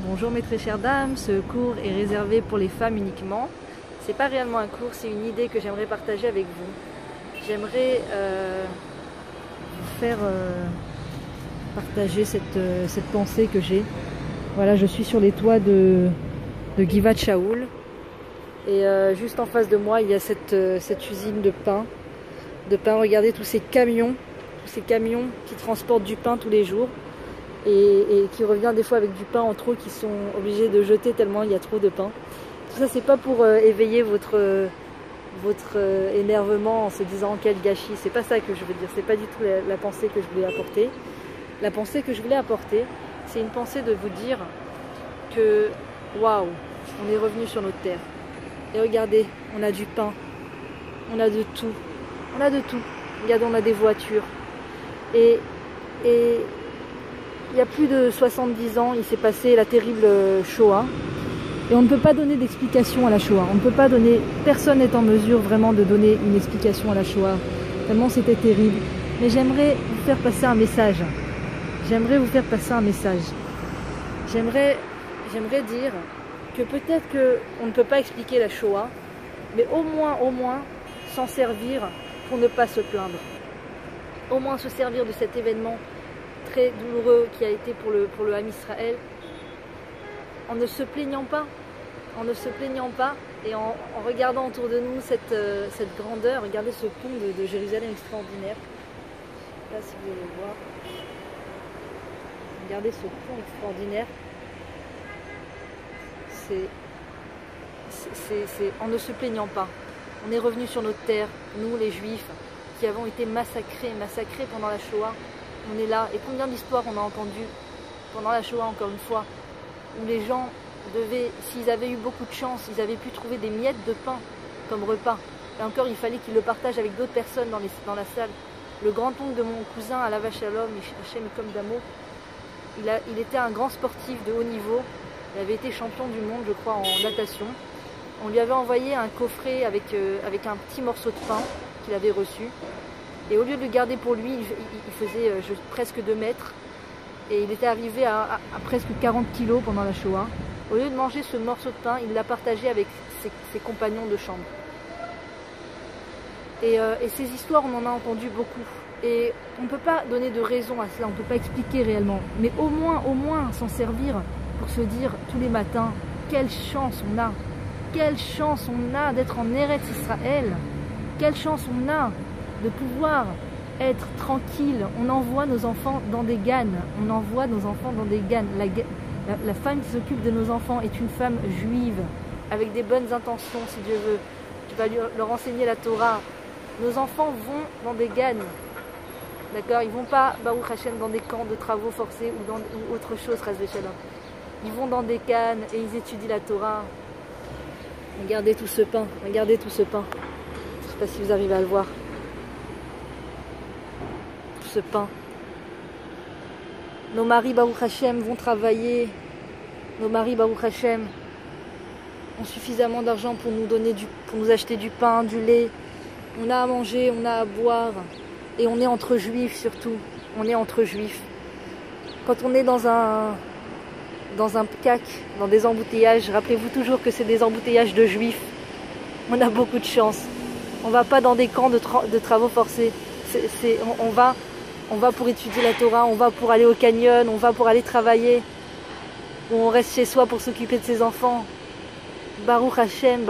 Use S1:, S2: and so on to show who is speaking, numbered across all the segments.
S1: Bonjour mes très chères dames, ce cours est réservé pour les femmes uniquement. C'est pas réellement un cours, c'est une idée que j'aimerais partager avec vous. J'aimerais vous faire partager cette pensée que j'ai. Voilà, je suis sur les toits de Givat Shaul et juste en face de moi il y a cette usine de pain. Regardez tous ces camions qui transportent du pain tous les jours. Et qui revient des fois avec du pain en trop qu'ils sont obligés de jeter tellement il y a trop de pain. Tout ça, c'est pas pour éveiller votre énervement en se disant quel gâchis. C'est pas ça que je veux dire. C'est pas du tout la pensée que je voulais apporter. La pensée que je voulais apporter, c'est une pensée de vous dire que waouh, on est revenu sur notre terre. Et regardez, on a du pain, on a de tout, Regardez, on a des voitures. Et il y a plus de 70 ans, il s'est passé la terrible Shoah. Et on ne peut pas donner d'explication à la Shoah. On ne peut pas donner, personne n'est en mesure vraiment de donner une explication à la Shoah. Tellement c'était terrible. Mais j'aimerais vous faire passer un message. J'aimerais dire que peut-être qu'on ne peut pas expliquer la Shoah, mais au moins s'en servir pour ne pas se plaindre. Au moins se servir de cet événement très douloureux qui a été pour le Ham Israël, en ne se plaignant pas et en regardant autour de nous cette grandeur. Regardez ce pont de Jérusalem extraordinaire. Là, si vous allez le voir, regardez ce pont extraordinaire. C'est en ne se plaignant pas. On est revenu sur notre terre, nous les Juifs, qui avons été massacrés pendant la Shoah. On est là, et combien d'histoires on a entendues pendant la Shoah, encore une fois, où les gens devaient, s'ils avaient eu beaucoup de chance, ils avaient pu trouver des miettes de pain comme repas. Et encore, il fallait qu'ils le partagent avec d'autres personnes dans la salle. Le grand-oncle de mon cousin, Alav Shalom, Hachem Ikom Damo, il était un grand sportif de haut niveau. Il avait été champion du monde, je crois, en natation. On lui avait envoyé un coffret avec un petit morceau de pain qu'il avait reçu. Et au lieu de le garder pour lui, il faisait presque 2 mètres. Et il était arrivé à presque 40 kilos pendant la Shoah. Au lieu de manger ce morceau de pain, il l'a partagé avec ses compagnons de chambre. Et ces histoires, on en a entendu beaucoup. Et on ne peut pas donner de raison à cela, on ne peut pas expliquer réellement. Mais au moins s'en servir pour se dire tous les matins, quelle chance on a. Quelle chance on a d'être en Eretz Israël. Quelle chance on a de pouvoir être tranquille. On envoie nos enfants dans des gannes. La femme qui s'occupe de nos enfants est une femme juive, avec des bonnes intentions, si Dieu veut. Tu vas leur enseigner la Torah. Nos enfants vont dans des gannes. D'accord? Ils ne vont pas, Baruch Hashem, dans des camps de travaux forcés ou autre chose, Chas v'Shalom. Ils vont dans des gannes et ils étudient la Torah. Regardez tout ce pain. Je ne sais pas si vous arrivez à le voir. Ce pain. Nos maris Baruch Hashem vont travailler. Nos maris Baruch Hashem ont suffisamment d'argent pour nous acheter du pain, du lait. On a à manger, on a à boire. Et on est entre juifs surtout. On est entre juifs. Quand on est dans un pkak, dans des embouteillages, rappelez-vous toujours que c'est des embouteillages de juifs. On a beaucoup de chance. On ne va pas dans des camps de travaux forcés. On va pour étudier la Torah, on va pour aller au canyon, on va pour aller travailler. Ou on reste chez soi pour s'occuper de ses enfants. Baruch Hashem,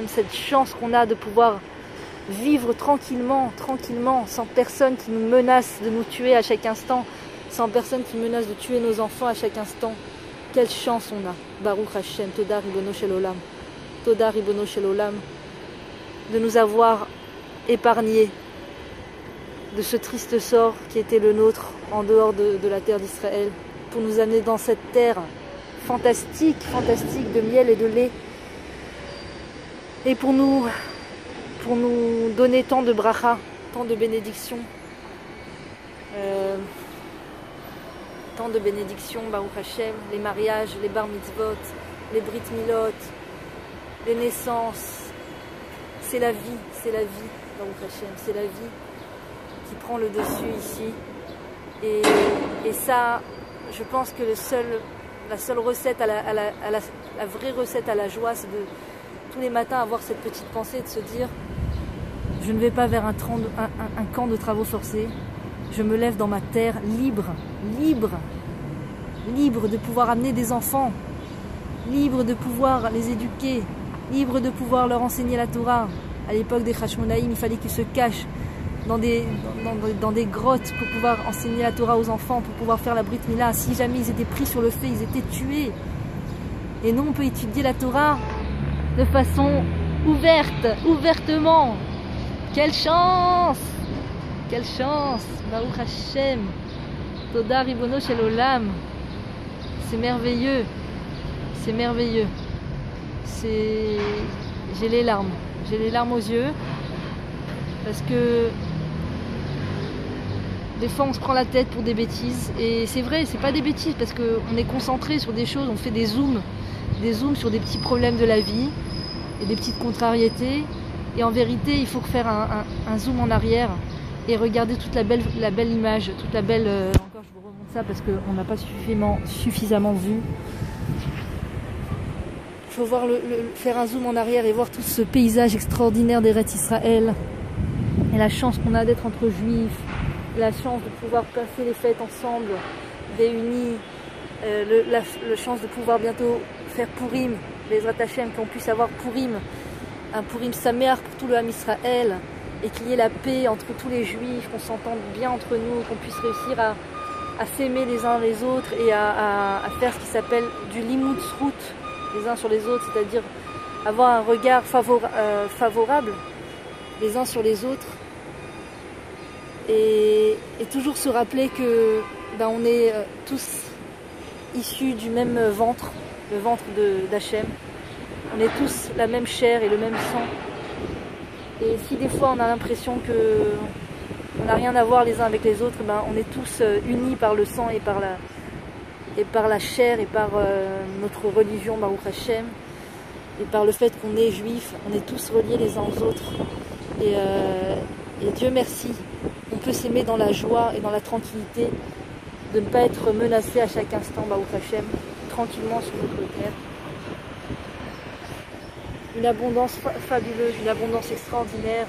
S1: cette chance qu'on a de pouvoir vivre tranquillement, sans personne qui nous menace de nous tuer à chaque instant, sans personne qui menace de tuer nos enfants à chaque instant. Quelle chance on a. Baruch Hashem, Toda Ribono Shel Olam. Toda Ribono Shel Olam. De nous avoir épargnés de ce triste sort qui était le nôtre en dehors de la terre d'Israël, pour nous amener dans cette terre fantastique de miel et de lait, et pour nous donner tant de bracha, tant de bénédictions, Baruch Hashem, les mariages, les bar mitzvot, les brit milot, les naissances. C'est la vie, Baruch Hashem, c'est la vie qui prend le dessus ici. Et ça, je pense que le seul la seule recette, la vraie recette à la joie, c'est de tous les matins avoir cette petite pensée de se dire je ne vais pas vers un camp de travaux forcés, je me lève dans ma terre libre, libre, libre de pouvoir amener des enfants, libre de pouvoir les éduquer, libre de pouvoir leur enseigner la Torah. À l'époque des Hashmonaïm, il fallait qu'ils se cachent dans des grottes pour pouvoir enseigner la Torah aux enfants, pour pouvoir faire la Brit Mila. Si jamais ils étaient pris sur le fait, ils étaient tués. Et nous, on peut étudier la Torah de façon ouverte, ouvertement. Quelle chance! Quelle chance! Baruch Hashem! Toda Ribono Shel Olam! C'est merveilleux. C'est merveilleux. J'ai les larmes. J'ai les larmes aux yeux. Parce que des fois on se prend la tête pour des bêtises. Et c'est vrai, c'est pas des bêtises parce qu'on est concentré sur des choses, on fait des zooms sur des petits problèmes de la vie et des petites contrariétés. Et en vérité, il faut faire un zoom en arrière et regarder toute la belle image, toute la belle... Encore, je vous remonte ça parce qu'on n'a pas suffisamment vu. Il faut faire un zoom en arrière et voir tout ce paysage extraordinaire d'Eretz Israël. Et la chance qu'on a d'être entre juifs, la chance de pouvoir passer les fêtes ensemble, réunis, la chance de pouvoir bientôt faire Purim, Bezrat Hashem, qu'on puisse avoir Purim, un Purim Sameach pour tout le Ham Israël, et qu'il y ait la paix entre tous les juifs, qu'on s'entende bien entre nous, qu'on puisse réussir à s'aimer les uns les autres et à faire ce qui s'appelle du limud zchut les uns sur les autres, c'est-à-dire avoir un regard favorable les uns sur les autres et toujours se rappeler que on est tous issus du même ventre, le ventre d'Hachem. On est tous la même chair et le même sang. Et si des fois on a l'impression qu'on n'a rien à voir les uns avec les autres, on est tous unis par le sang et par la chair et par notre religion Baruch Hashem et par le fait qu'on est juif, on est tous reliés les uns aux autres et Dieu merci, on peut s'aimer dans la joie et dans la tranquillité de ne pas être menacé à chaque instant Baruch Hashem, tranquillement sur notre terre. Une abondance fabuleuse, une abondance extraordinaire,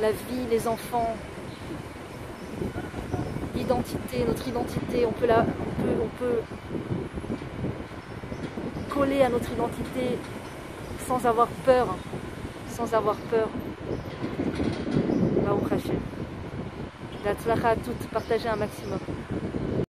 S1: la vie, les enfants, l'identité, notre identité, on peut coller à notre identité sans avoir peur, Baruch Hashem. La tzlacha à toutes, partagez un maximum.